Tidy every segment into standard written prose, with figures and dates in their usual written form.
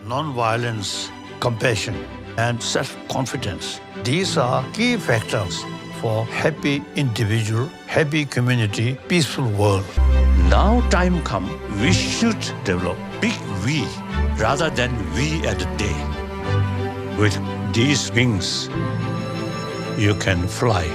non-violence, compassion, and self-confidence. These are key factors for happy individual, happy community, peaceful world. Now time come, we should develop big we rather than we at a day. With these wings, you can fly.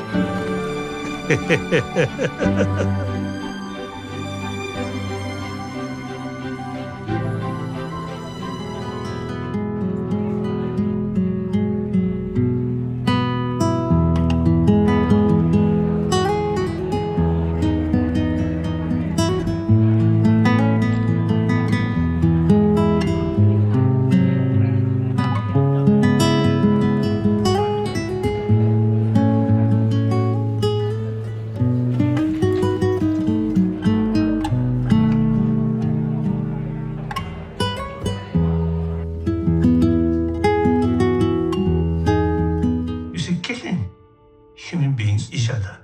Human beings, each other.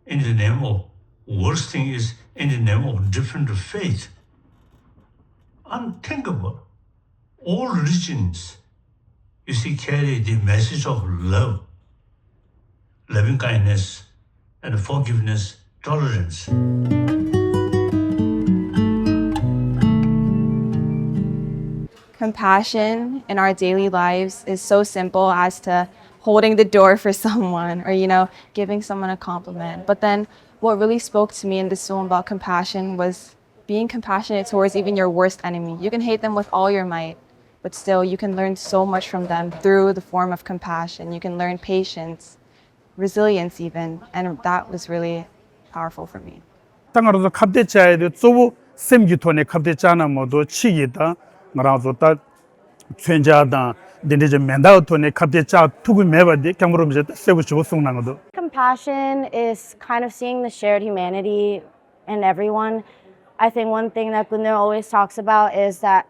In the name of, worst thing is in the name of different faith. Unthinkable. All religions, carry the message of love, loving kindness, and forgiveness, tolerance. Compassion in our daily lives is so simple as to holding the door for someone or, giving someone a compliment. But then what really spoke to me in this film about compassion was being compassionate towards even your worst enemy. You can hate them with all your might, but still you can learn so much from them through the form of compassion. You can learn patience, resilience even, and that was really powerful for me. 당으로서 갑대자에도 쪼부 샘기톤에 갑대자나 모두 치기다 말아서 다 최자다 데니제 멘다우톤에 갑대자 투구 매바디 경으로면서 세고 주고 송나거든. Compassion is kind of seeing the shared humanity in everyone. I think one thing that Gunnar always talks about is that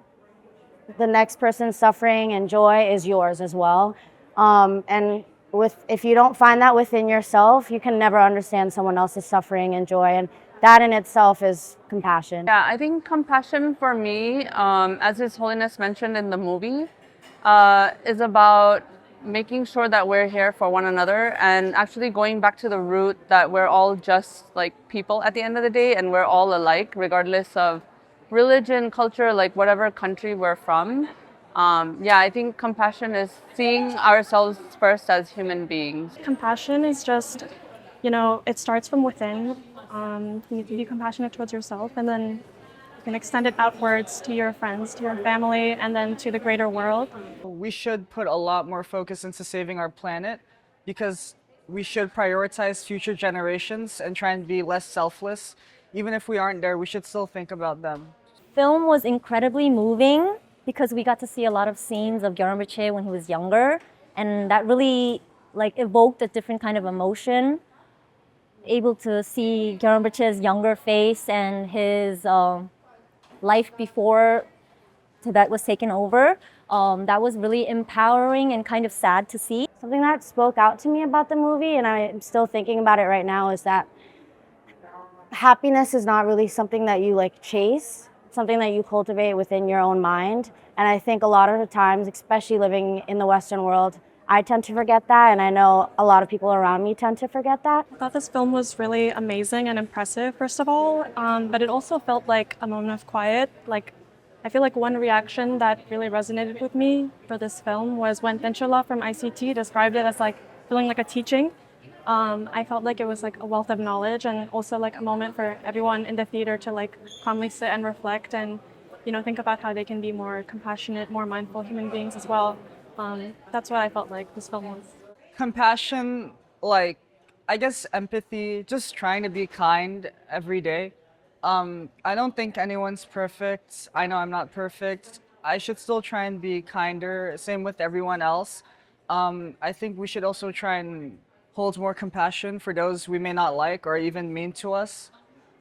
the next person's suffering and joy is yours as well. And if you don't find that within yourself, you can never understand someone else's suffering and joy. And that in itself is compassion. Yeah, I think compassion for me, as His Holiness mentioned in the movie, is about making sure that we're here for one another and actually going back to the root that we're all just like people at the end of the day and we're all alike regardless of religion, culture, like whatever country we're from. I think compassion is seeing ourselves first as human beings. Compassion is just, it starts from within. You need to be compassionate towards yourself, and then you can extend it outwards to your friends, to your family, and then to the greater world. We should put a lot more focus into saving our planet because we should prioritize future generations and try and be less selfless. Even if we aren't there, we should still think about them. Film was incredibly moving because we got to see a lot of scenes of Gere when he was younger, and that really evoked a different kind of emotion. Able to see Gyeongbache's younger face and his life before Tibet was taken over, that was really empowering and kind of sad to see. Something that spoke out to me about the movie, and I'm still thinking about it right now, is that happiness is not really something that you chase. It's something that you cultivate within your own mind. And I think a lot of the times, especially living in the Western world, I tend to forget that, and I know a lot of people around me tend to forget that. I thought this film was really amazing and impressive, first of all, but it also felt like a moment of quiet. I feel like one reaction that really resonated with me for this film was when Tencho from ICT described it as feeling like a teaching. I felt like it was a wealth of knowledge and also a moment for everyone in the theater to calmly sit and reflect and think about how they can be more compassionate, more mindful human beings as well. That's what I felt like this film was. Compassion, I guess empathy, just trying to be kind every day. I don't think anyone's perfect. I know I'm not perfect. I should still try and be kinder, same with everyone else. I think we should also try and hold more compassion for those we may not like or even mean to us.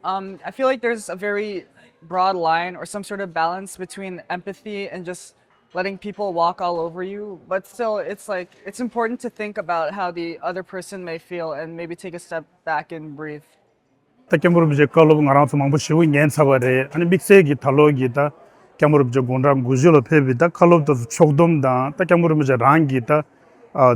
I feel like there's a very broad line or some sort of balance between empathy and just letting people walk all over you, but still it's important to think about how the other person may feel and maybe take a step back and breathe. Takemuru je kolobu ngaransu mambu shiwu nyen sabare ani mikse gi thalo gi da kyamurub je gondram gujolo phebi da khalop da chokdom da ta kyamurub je rangi ta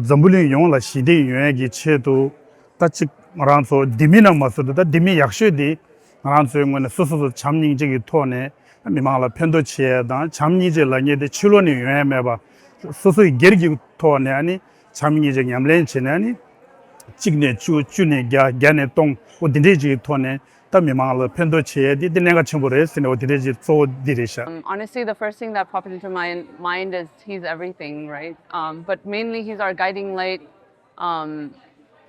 zambulin yong la shide yong gi chedo ta chik maranso dimina masud da dimi yakshe di maranso yong na susu chamning je gi tone mimangla pendo che da chamni je la nye de chuloni yong me ba susu gergi tone ani chamni je nyamlen che ani chikne chune gyane tong o dindeji tone tamimangla pendo che di dinenga chimbore sine o dindeji so dirisha. Honestly, the first thing that popped into my mind is he's everything, right? But mainly he's our guiding light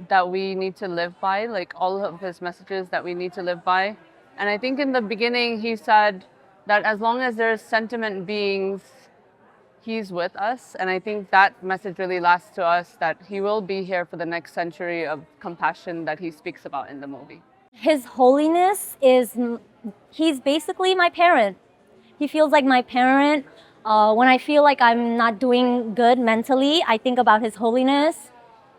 that we need to live by, like all of his messages that we need to live by. And I think in the beginning he said that as long as there's sentient beings, he's with us, and I think that message really lasts to us, that he will be here for the next century of compassion that he speaks about in the movie. His Holiness he's basically my parent. He feels like my parent. When I feel like I'm not doing good mentally, I think about His Holiness,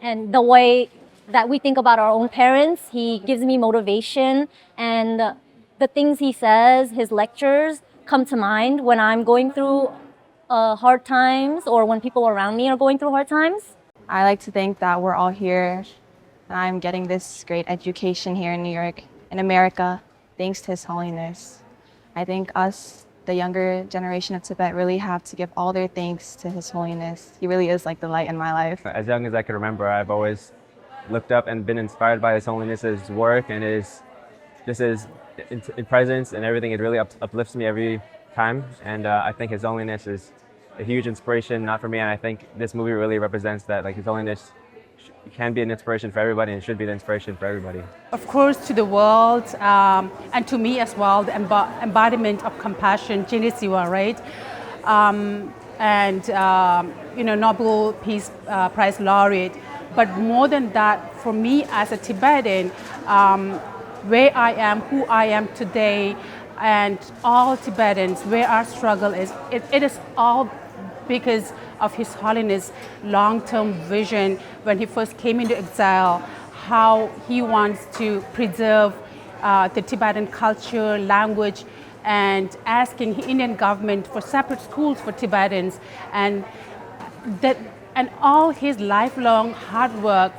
and the way that we think about our own parents, he gives me motivation, and the things he says, his lectures, come to mind when I'm going through hard times or when people around me are going through hard times. I like to think that we're all here and I'm getting this great education here in New York, in America, thanks to His Holiness. I think us, the younger generation of Tibet, really have to give all their thanks to His Holiness. He really is like the light in my life. As young as I can remember, I've always looked up and been inspired by His Holiness's work and his presence and everything. It really uplifts me every time, and I think His Holiness is a huge inspiration, not for me, and I think this movie really represents that. Like, His Holiness can be an inspiration for everybody and should be an inspiration for everybody. Of course, to the world and to me as well, the embodiment of compassion, Jinisiwa, right? Nobel Peace Prize laureate. But more than that, for me as a Tibetan, where I am, who I am today, and all Tibetans, where our struggle is, it is all because of His Holiness' long-term vision when he first came into exile, how he wants to preserve the Tibetan culture, language, and asking the Indian government for separate schools for Tibetans, and all his lifelong hard work.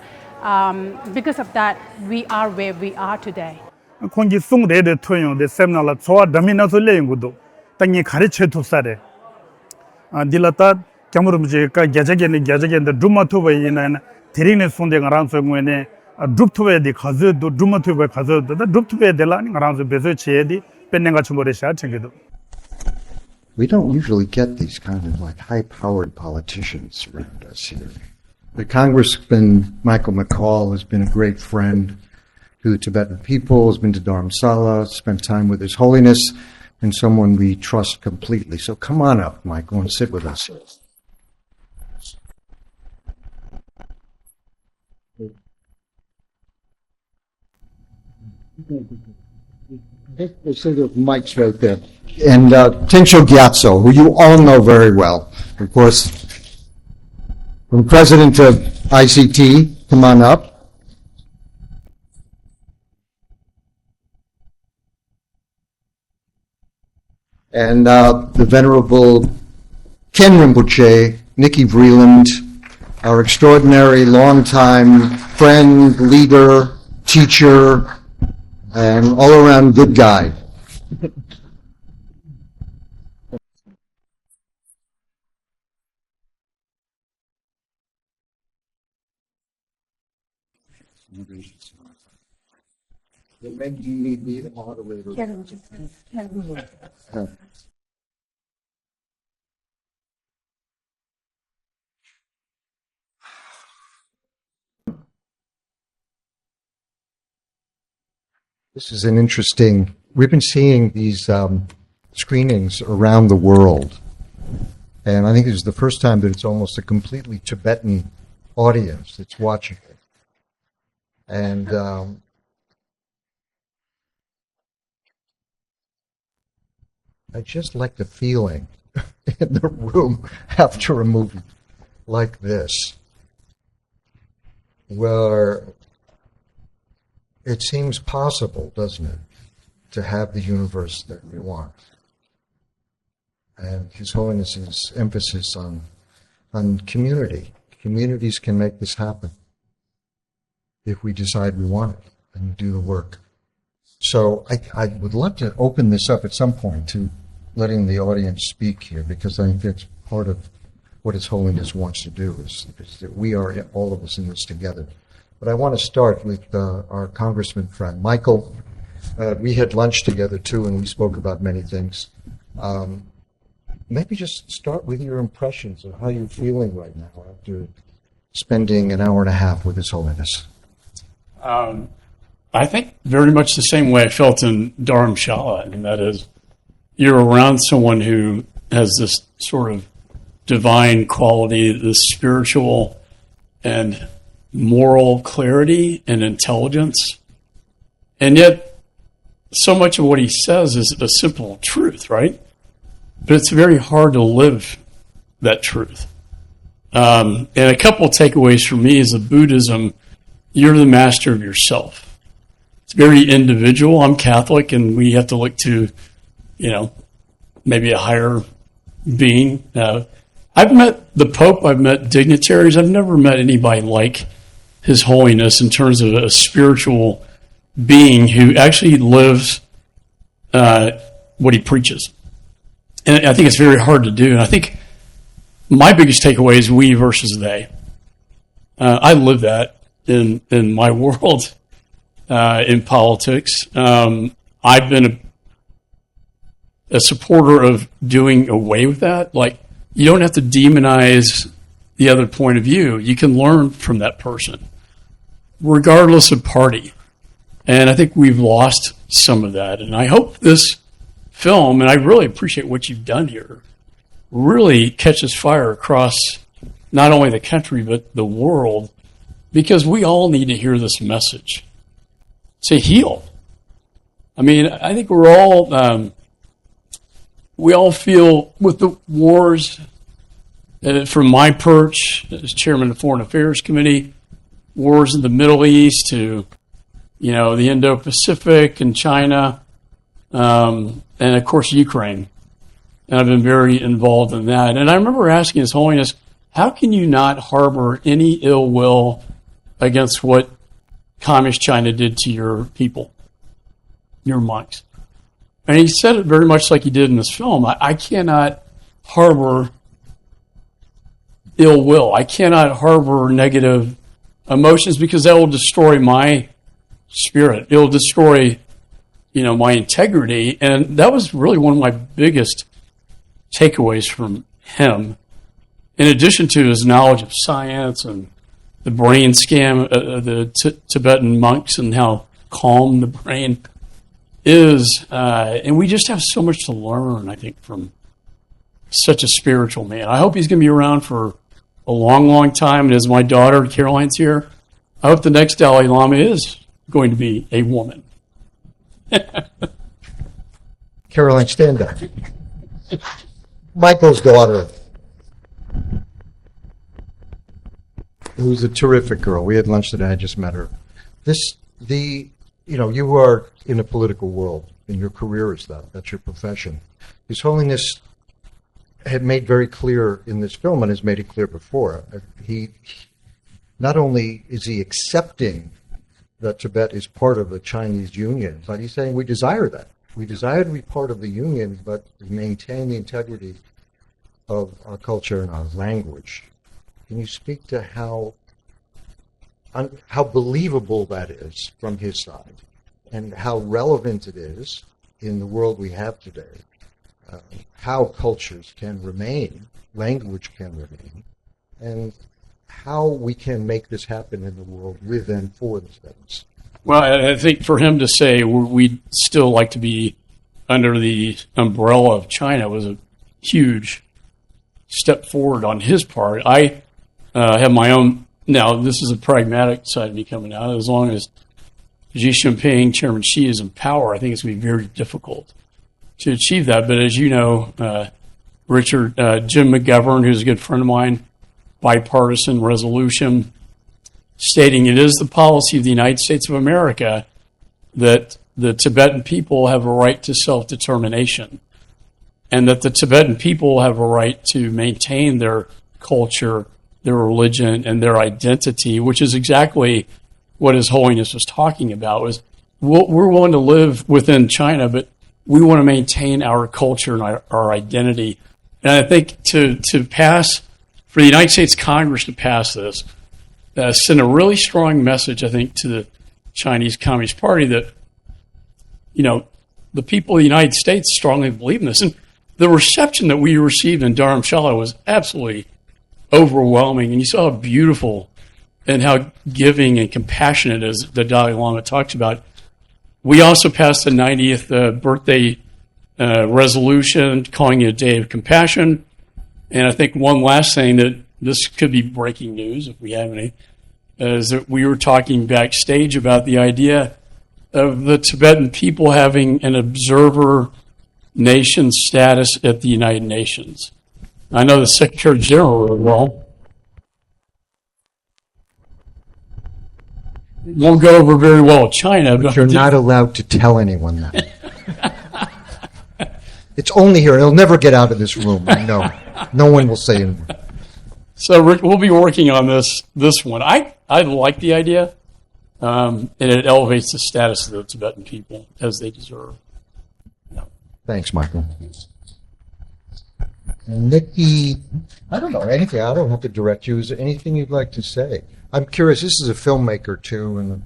Because of that, we are where we are today. kongi sung re de toyon de semna la chowa damina so le ngudo tangi khare che thu sare dilata kyamurum je ka gyajage de duma thu bai na thirine sonde ngarang so ngene drup thu de khaze do duma thu bai khaze do drup thu de la ngarang so bezo che di penenga chumore sha chengedo. We don't usually get these kind of like high-powered politicians around us here. The Congressman Michael McCaul has been a great friend to the Tibetan people, has been to Dharamsala, spent time with His Holiness, and someone we trust completely. So come on up, Michael, and sit with us. Mike's right there. And Tencho Gyatso, who you all know very well, of course, from President of ICT, come on up. And the Venerable Ken Rinpoche, Nicky Vreeland, our extraordinary longtime friend, leader, teacher, and all-around good guy. This is an interesting, we've been seeing these screenings around the world, and I think this is the first time that it's almost a completely Tibetan audience that's watching it. And I just like the feeling in the room after a movie like this, where it seems possible, doesn't it, to have the universe that we want. and His Holiness's emphasis on community. Communities can make this happen if we decide we want it and do the work. So I would love to open this up at some point to letting the audience speak here, because I think that's part of what His Holiness wants to do, is that we are, all of us, in this together. But I want to start with our congressman friend, Michael. We had lunch together, too, and we spoke about many things. Maybe just start with your impressions of how you're feeling right now after spending an hour and a half with His Holiness. I think very much the same way I felt in Dharamshala, and that is, you're around someone who has this sort of divine quality, this spiritual and moral clarity and intelligence. And yet, so much of what he says is a simple truth, right? But it's very hard to live that truth. And a couple of takeaways for me is that Buddhism, you're the master of yourself. It's very individual. I'm Catholic, and we have to look to, maybe a higher being. I've met the Pope, I've met dignitaries, I've never met anybody like His Holiness in terms of a spiritual being who actually lives what he preaches. And I think it's very hard to do. And I think my biggest takeaway is we versus they. I live that in my world, in politics. I've been a supporter of doing away with that. Like, you don't have to demonize the other point of view. You can learn from that person, regardless of party. And I think we've lost some of that. And I hope this film, and I really appreciate what you've done here, really catches fire across not only the country, but the world, because we all need to hear this message. To heal. I mean, I think we're all, we all feel with the wars, from my perch as chairman of the Foreign Affairs Committee, wars in the Middle East to, the Indo-Pacific and China, and of course Ukraine. And I've been very involved in that. And I remember asking His Holiness, how can you not harbor any ill will against what Communist China did to your people, your monks? And he said it very much like he did in this film. I cannot harbor ill will. I cannot harbor negative emotions, because that will destroy my spirit. It will destroy, my integrity. And that was really one of my biggest takeaways from him, in addition to his knowledge of science and the brain scam, the Tibetan monks, and how calm the brain is. And we just have so much to learn, I think, from such a spiritual man. I hope he's going to be around for a long, long time. And as my daughter, Caroline's here, I hope the next Dalai Lama is going to be a woman. Caroline, stand up. Michael's daughter, who's a terrific girl. We had lunch today. I just met her. You are in a political world, and your career is that. That's your profession. His Holiness had made very clear in this film, and has made it clear before, he not only is he accepting that Tibet is part of the Chinese Union, but he's saying we desire that. We desire to be part of the Union, but maintain the integrity of our culture and our language. Can you speak to how believable that is from his side, and how relevant it is in the world we have today? How cultures can remain, language can remain, and how we can make this happen in the world with and for the Tibetans. Well, I think for him to say we'd still like to be under the umbrella of China was a huge step forward on his part. I have my own, now this is a pragmatic side of me coming out. As long as Xi Jinping, Chairman Xi, is in power, I think it's going to be very difficult to achieve that. But as you know, Richard, Jim McGovern, who's a good friend of mine, bipartisan resolution stating it is the policy of the United States of America that the Tibetan people have a right to self-determination. and that the Tibetan people have a right to maintain their culture, their religion, and their identity, which is exactly what His Holiness was talking about. Was we're willing to live within China, but we want to maintain our culture and our identity. And I think to pass, for the United States Congress to pass this, send a really strong message, I think, to the Chinese Communist Party that, the people of the United States strongly believe in this. And the reception that we received in Dharamshala was absolutely overwhelming. And you saw how beautiful and how giving and compassionate, as the Dalai Lama talks about. We also passed the 90th birthday resolution calling it a day of compassion. And I think one last thing that this could be breaking news if we have any, is that we were talking backstage about the idea of the Tibetan people having an observer nation status at the United Nations. I know the Secretary General won't go over very well with China. But you're not allowed to tell anyone that. It's only here. It'll never get out of this room. No one will say anything. So Rick, we'll be working on this one. I like the idea, and it elevates the status of the Tibetan people as they deserve. Thanks, Michael. And Nicky, I don't know anything. I don't have to direct you. Is there anything you'd like to say? I'm curious. This is a filmmaker too,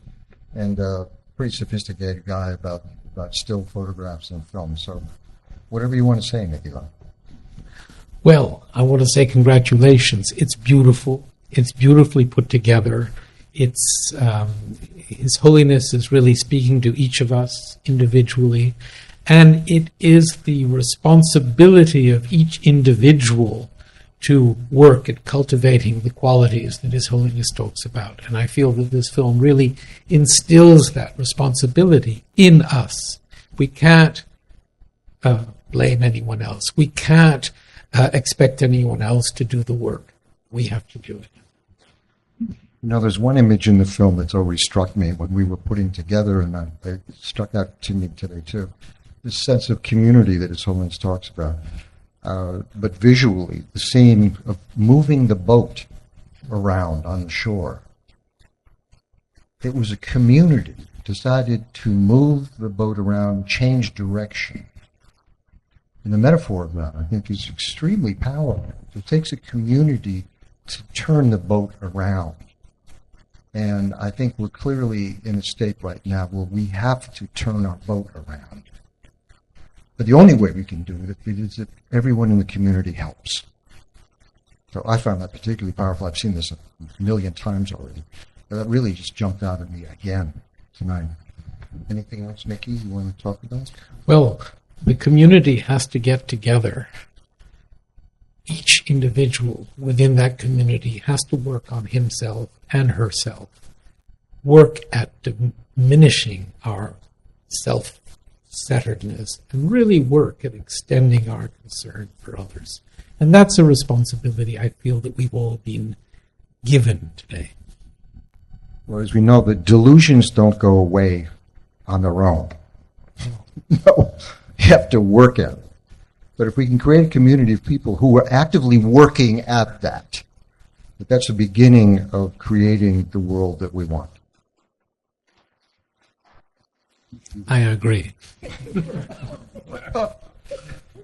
and a pretty sophisticated guy about still photographs and film. So, whatever you want to say, Nicky. Well, I want to say congratulations. It's beautiful. It's beautifully put together. It's His Holiness is really speaking to each of us individually, and it is the responsibility of each individual to work at cultivating the qualities that His Holiness talks about. And I feel that this film really instills that responsibility in us. We can't blame anyone else. We can't expect anyone else to do the work. We have to do it. There's one image in the film that's always struck me when we were putting together, and it struck out to me today too, this sense of community that His Holiness talks about. But visually, the scene of moving the boat around on the shore. It was a community decided to move the boat around, change direction. And the metaphor of that, I think, is extremely powerful. It takes a community to turn the boat around. And I think we're clearly in a state right now where we have to turn our boat around. But the only way we can do it is if everyone in the community helps. So I found that particularly powerful. I've seen this a million times already. But that really just jumped out at me again tonight. Anything else, Nicky, you want to talk about? Well, the community has to get together. Each individual within that community has to work on himself and herself, work at diminishing our self-centeredness, and really work at extending our concern for others. And that's a responsibility I feel that we've all been given today. Well, as we know, the delusions don't go away on their own. No, you have to work at it. But if we can create a community of people who are actively working at that, that's the beginning of creating the world that we want. I agree.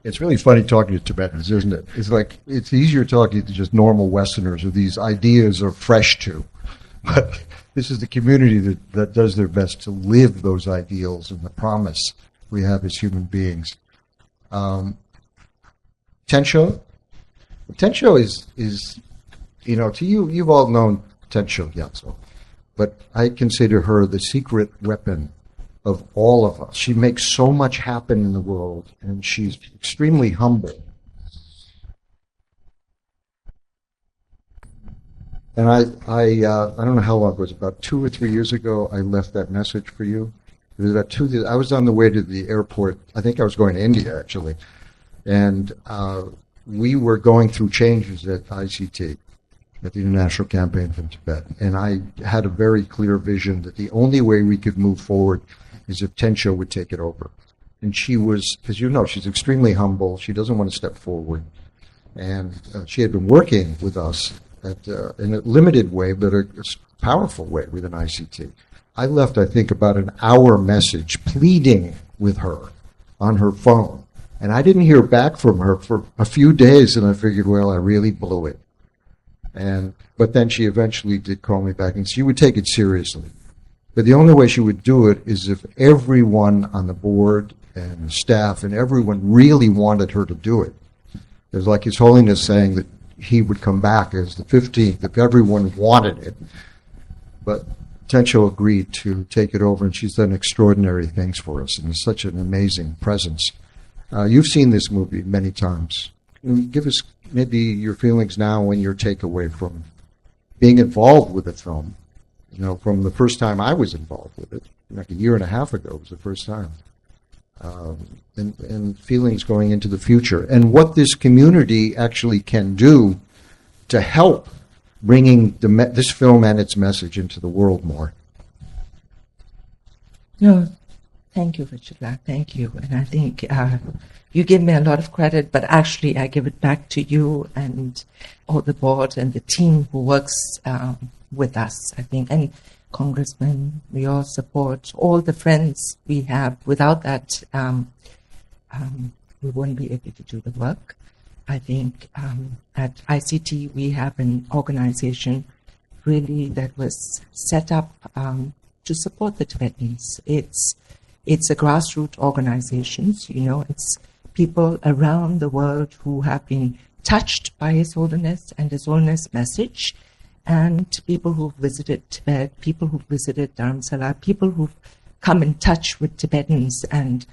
It's really funny talking to Tibetans, isn't it? It's like, it's easier talking to just normal Westerners who these ideas are fresh to. But this is the community that does their best to live those ideals and the promise we have as human beings. Tencho is, to you, you've all known Tencho Gyatso, but I consider her the secret weapon of all of us. She makes so much happen in the world, and she's extremely humble. And I don't know how long it was, about 2 or 3 years ago, I left that message for you. It was about 2 years. I was on the way to the airport. I think I was going to India, actually. And we were going through changes at ICT, at the International Campaign for Tibet. And I had a very clear vision that the only way we could move forward is if Tencho would take it over. And she was, because she's extremely humble. She doesn't want to step forward. And she had been working with us in a limited way, but a powerful way within ICT. I left, I think, about an hour message pleading with her on her phone. And I didn't hear back from her for a few days, and I figured, well, I really blew it. But then she eventually did call me back, and she would take it seriously. But the only way she would do it is if everyone on the board and staff and everyone really wanted her to do it. It was like His Holiness saying that he would come back as the 15th if everyone wanted it. But Tencho agreed to take it over, and she's done extraordinary things for us, and is such an amazing presence. You've seen this movie many times. Give us maybe your feelings now and your takeaway from being involved with the film. From the first time I was involved with it, like a year and a half ago was the first time. And feelings going into the future, and what this community actually can do to help bringing this film and its message into the world more. No, thank you, Richard. Thank you. And I think you give me a lot of credit, but actually I give it back to you and all the board and the team who works with us, I think, and Congressman, your support, all the friends we have. Without that, we won't be able to do the work. I think at ICT we have an organization really that was set up to support the Tibetans. It's a grassroots organization, it's people around the world who have been touched by His Holiness and His Holiness message, and people who've visited Tibet, people who've visited Dharamsala, people who've come in touch with Tibetans and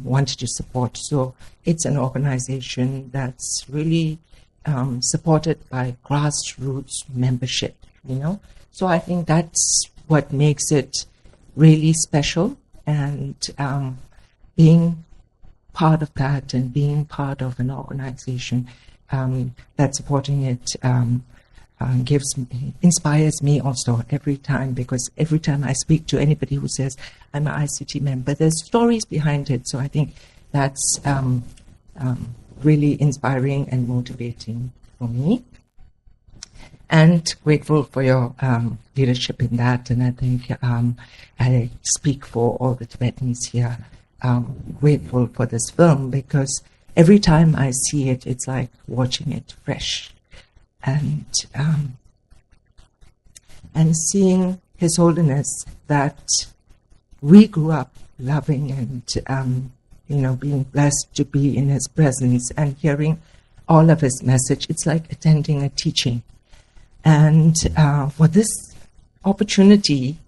wanted to support. So it's an organization that's really supported by grassroots membership, So I think that's what makes it really special, and being part of that and being part of an organization that's supporting it inspires me also every time, because every time I speak to anybody who says I'm an ICT member, there's stories behind it. So I think that's really inspiring and motivating for me, and grateful for your leadership in that. And I think I speak for all the Tibetans here, grateful for this film, because every time I see it, it's like watching it fresh. And seeing His Holiness that we grew up loving, and being blessed to be in His presence and hearing all of His message, it's like attending a teaching. And for this opportunity,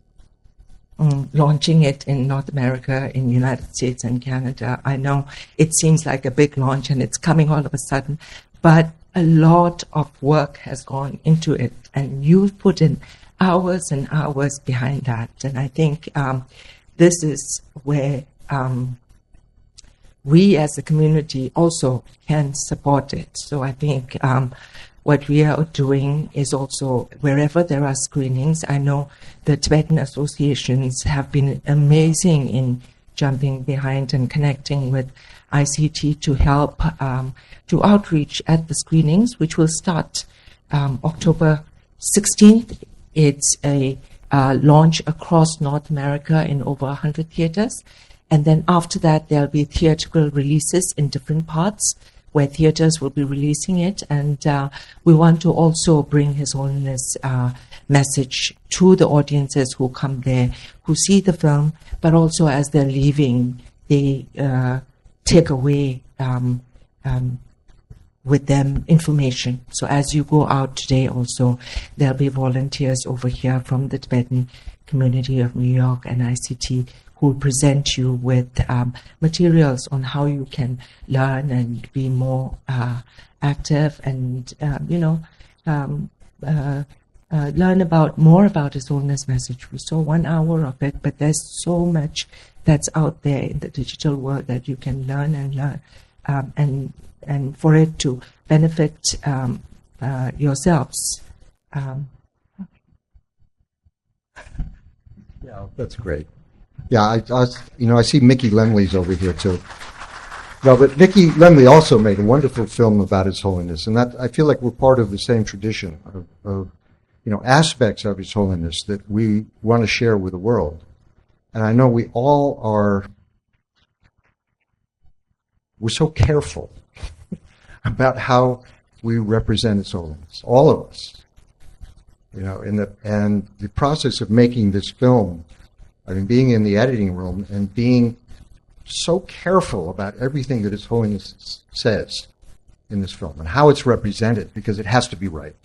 launching it in North America, in the United States and Canada, I know it seems like a big launch and it's coming all of a sudden, but a lot of work has gone into it, and you've put in hours and hours behind that. And I think this is where we as a community also can support it. So I think what we are doing is also, wherever there are screenings, I know the Tibetan associations have been amazing in jumping behind and connecting with ICT to help to outreach at the screenings, which will start October 16th. It's a launch across North America in over 100 theaters. And then after that, there'll be theatrical releases in different parts where theaters will be releasing it. And we want to also bring His Holiness message to the audiences who come there, who see the film, but also as they're leaving, they take away with them information. So as you go out today also, there'll be volunteers over here from the Tibetan community of New York and ICT who will present you with materials on how you can learn and be more active and, learn more about His Holiness message. We saw 1 hour of it, but there's so much that's out there in the digital world that you can learn and learn, and for it to benefit yourselves. Yeah, that's great. Yeah, I see Mickey Lemley's over here too. No, but Nicky Lemley also made a wonderful film about His Holiness, and that I feel like we're part of the same tradition of aspects of His Holiness that we want to share with the world. And I know we all we're so careful about how we represent His Holiness, all of us. And the process of making this film, I mean, being in the editing room and being so careful about everything that His Holiness says in this film and how it's represented, because it has to be right.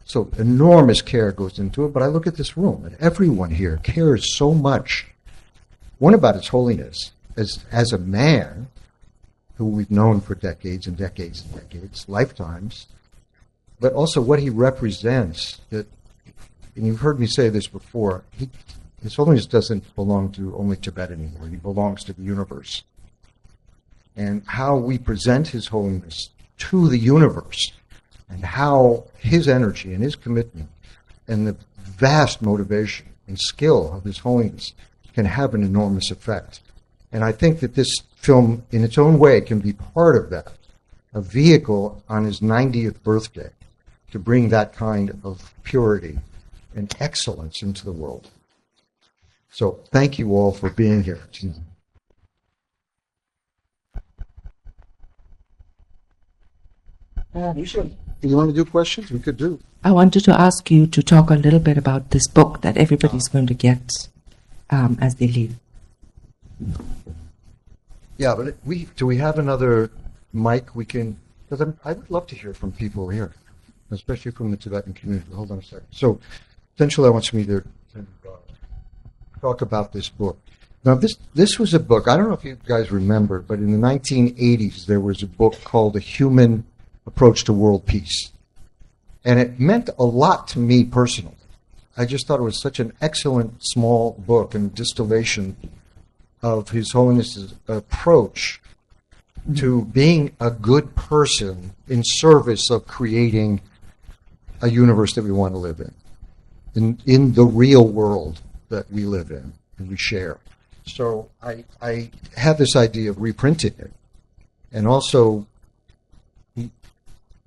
So enormous care goes into it, but I look at this room and everyone here cares so much. One, about His Holiness as a man who we've known for decades and decades and decades, lifetimes, but also what he represents. And you've heard me say this before, His Holiness doesn't belong to only Tibet anymore. He belongs to the universe. And how we present His Holiness to the universe, and how his energy and his commitment and the vast motivation and skill of His Holiness can have an enormous effect. And I think that this film, in its own way, can be part of that, a vehicle on his 90th birthday to bring that kind of purity and excellence into the world. So thank you all for being here. You want to do questions? We could do. I wanted to ask you to talk a little bit about this book that everybody's going to get as they leave. Yeah, but do we have another mic we can? Because I would love to hear from people here, especially from the Tibetan community. Hold on a second. So, essentially, I want me to talk about this book. Now, this was a book. I don't know if you guys remember, but in the 1980s, there was a book called A Human Approach to World Peace. And it meant a lot to me personally. I just thought it was such an excellent small book and distillation of His Holiness's approach to being a good person in service of creating a universe that we want to live in the real world that we live in and we share. So I have this idea of reprinting it and also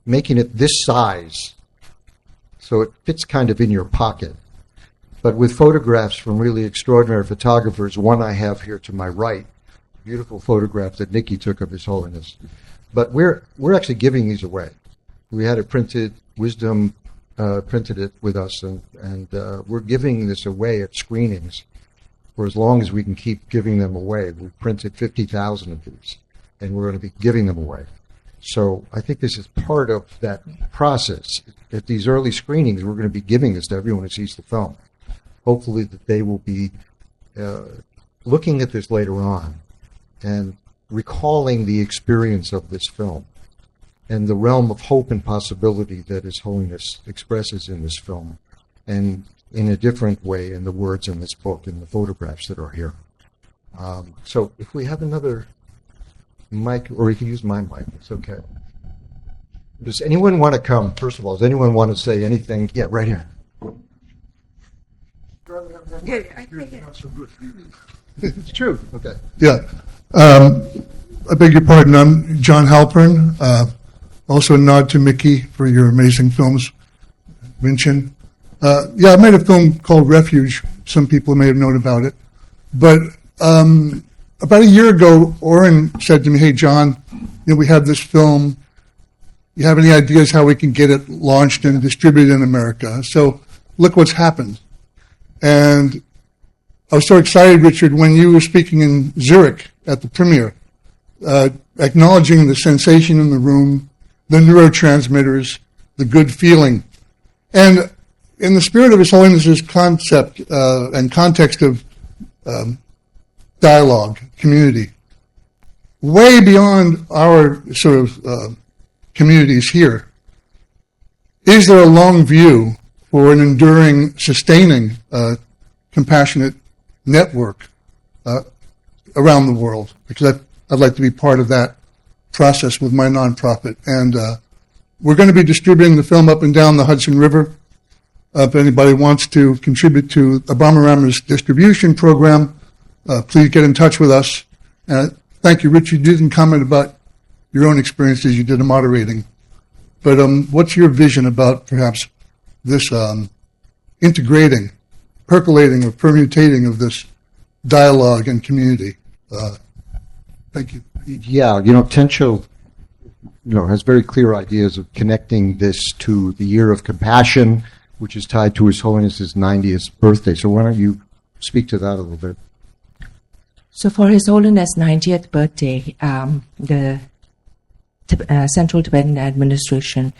making it this size so it fits kind of in your pocket, but with photographs from really extraordinary photographers. One I have here to my right, beautiful photograph that Nicky took of His Holiness. But we're actually giving these away. We had it printed, Wisdom printed it with us, and we're giving this away at screenings for as long as we can keep giving them away. We've printed 50,000 of these, and we're going to be giving them away. So I think this is part of that process. At these early screenings, we're going to be giving this to everyone who sees the film. Hopefully that they will be looking at this later on and recalling the experience of this film and the realm of hope and possibility that His Holiness expresses in this film, and in a different way in the words in this book and the photographs that are here. So if we have another mic, or you can use my mic, it's okay. Does anyone want to come? First of all, does anyone want to say anything? Yeah, right here. It's true. Okay. Yeah. I beg your pardon. I'm John Halpern. Also a nod to Mickey for your amazing films. Vincent. Yeah, I made a film called Refuge. Some people may have known about it. But about a year ago, Oren said to me, "Hey, John, we have this film. You have any ideas how we can get it launched and distributed in America?" So look what's happened. And I was so excited, Richard, when you were speaking in Zurich at the premiere, acknowledging the sensation in the room, the neurotransmitters, the good feeling. And in the spirit of His Holiness's concept and context of dialogue, community, way beyond our sort of communities here, is there a long view for an enduring, sustaining, compassionate network around the world? Because I'd like to be part of that process with my nonprofit. And we're going to be distributing the film up and down the Hudson River. If anybody wants to contribute to Abamarama's distribution program, please get in touch with us. Thank you, Rich. You didn't comment about your own experiences. You did a moderating. But what's your vision about perhaps this integrating, percolating, or permutating of this dialogue and community? Thank you. Yeah, Tencho, has very clear ideas of connecting this to the Year of Compassion, which is tied to His Holiness's 90th birthday. So why don't you speak to that a little bit? So for His Holiness' 90th birthday, the Central Tibetan Administration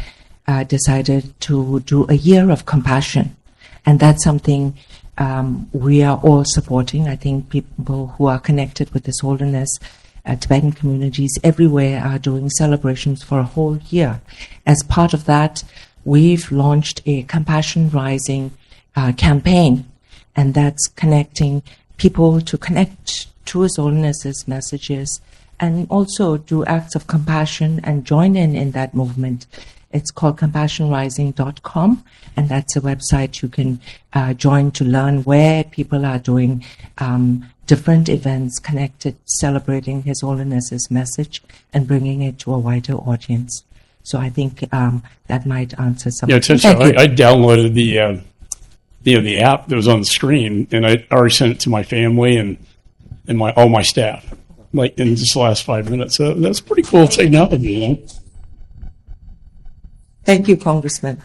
decided to do a Year of Compassion. And that's something we are all supporting. I think people who are connected with His Holiness, Tibetan communities everywhere are doing celebrations for a whole year. As part of that, we've launched a Compassion Rising campaign, and that's connecting people to connect to His Holiness's messages and also do acts of compassion and join in that movement. It's called compassionrising.com, and that's a website you can join to learn where people are doing different events connected, celebrating His Holiness's message and bringing it to a wider audience. So I think that might answer some. Yeah, Tencho, I downloaded the app that was on the screen, and I already sent it to my family and all my staff, like in just the last 5 minutes. So that's pretty cool technology, Thank you, Congressman.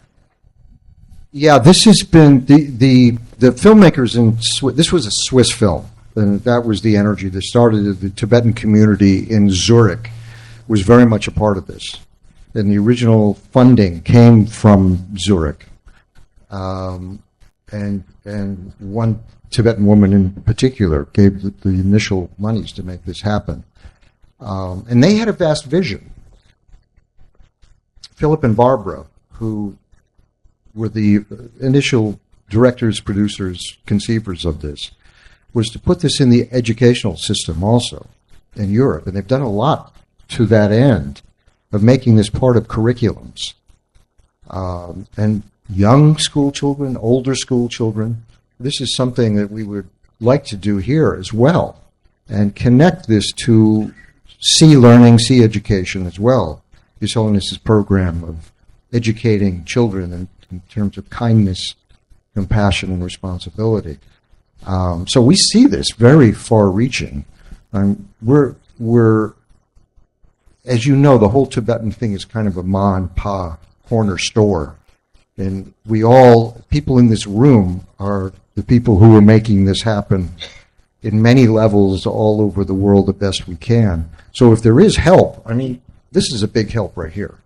Yeah, this has been the filmmakers this was a Swiss film, and that was the energy that started. The Tibetan community in Zurich was very much a part of this, and the original funding came from Zurich, and one Tibetan woman in particular gave the initial monies to make this happen, and they had a vast vision. Philip and Barbara, who were the initial directors, producers, conceivers of this, was to put this in the educational system also in Europe. And they've done a lot to that end of making this part of curriculums. And young school children, older school children, this is something that we would like to do here as well and connect this to C learning, C education as well. His Holiness's program of educating children in terms of kindness, compassion, and responsibility. So we see this very far-reaching. We're, as you know, the whole Tibetan thing is kind of a ma and pa corner store, and people in this room are the people who are making this happen in many levels all over the world the best we can. So if there is help, this is a big help right here.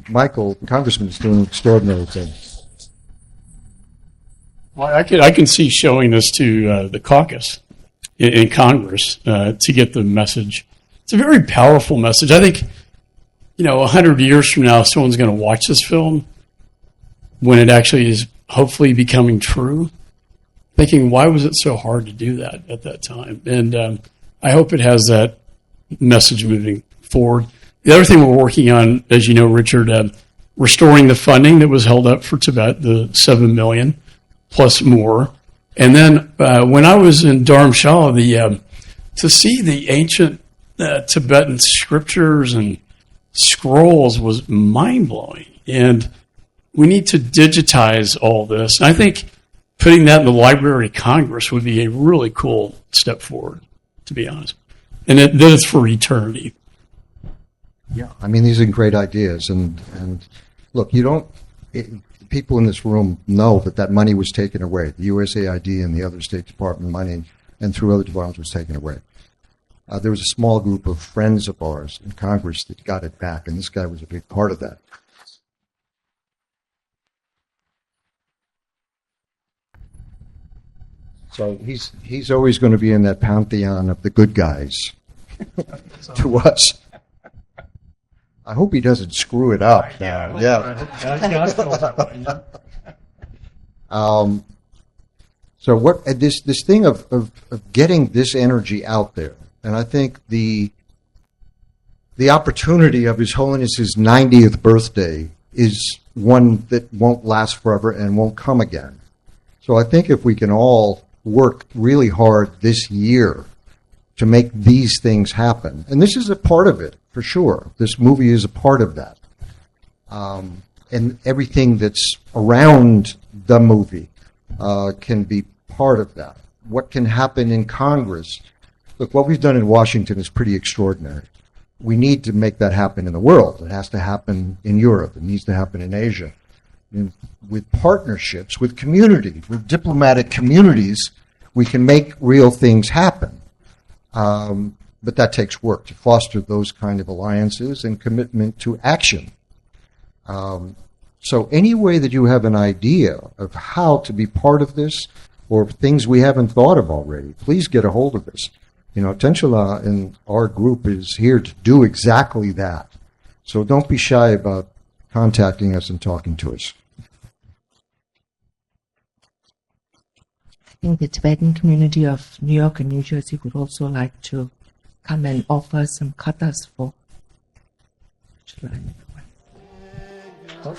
Michael, the Congressman, is doing extraordinary things. Well, I can see showing this to the caucus in Congress to get the message. It's a very powerful message. I think, 100 years from now, someone's going to watch this film when it actually is hopefully becoming true, thinking, why was it so hard to do that at that time? And I hope it has that message moving forward. The other thing we're working on, as you know, Richard, restoring the funding that was held up for Tibet, the $7 million plus more. And then when I was in Dharamshala, to see the ancient Tibetan scriptures and scrolls was mind-blowing. And we need to digitize all this. And I think putting that in the Library of Congress would be a really cool step forward, to be honest. And then it's for eternity. Yeah, these are great ideas, and look, people in this room know that money was taken away. The USAID and the other State Department money, and through other departments, was taken away. There was a small group of friends of ours in Congress that got it back, and this guy was a big part of that. So he's always going to be in that pantheon of the good guys to us. I hope he doesn't screw it up. Yeah. So what this thing of getting this energy out there, and I think the opportunity of His Holiness's 90th birthday is one that won't last forever and won't come again. So I think if we can all work really hard this year to make these things happen, and this is a part of it, for sure. This movie is a part of that. And everything that's around the movie can be part of that. What can happen in Congress? Look, what we've done in Washington is pretty extraordinary. We need to make that happen in the world. It has to happen in Europe. It needs to happen in Asia. And with partnerships, with community, with diplomatic communities, we can make real things happen. But that takes work to foster those kind of alliances and commitment to action. So any way that you have an idea of how to be part of this or things we haven't thought of already, please get a hold of us. You know, Tencho and our group is here to do exactly that. So don't be shy about contacting us and talking to us. I think the Tibetan community of New York and New Jersey would also like to come and offer some katas for July. So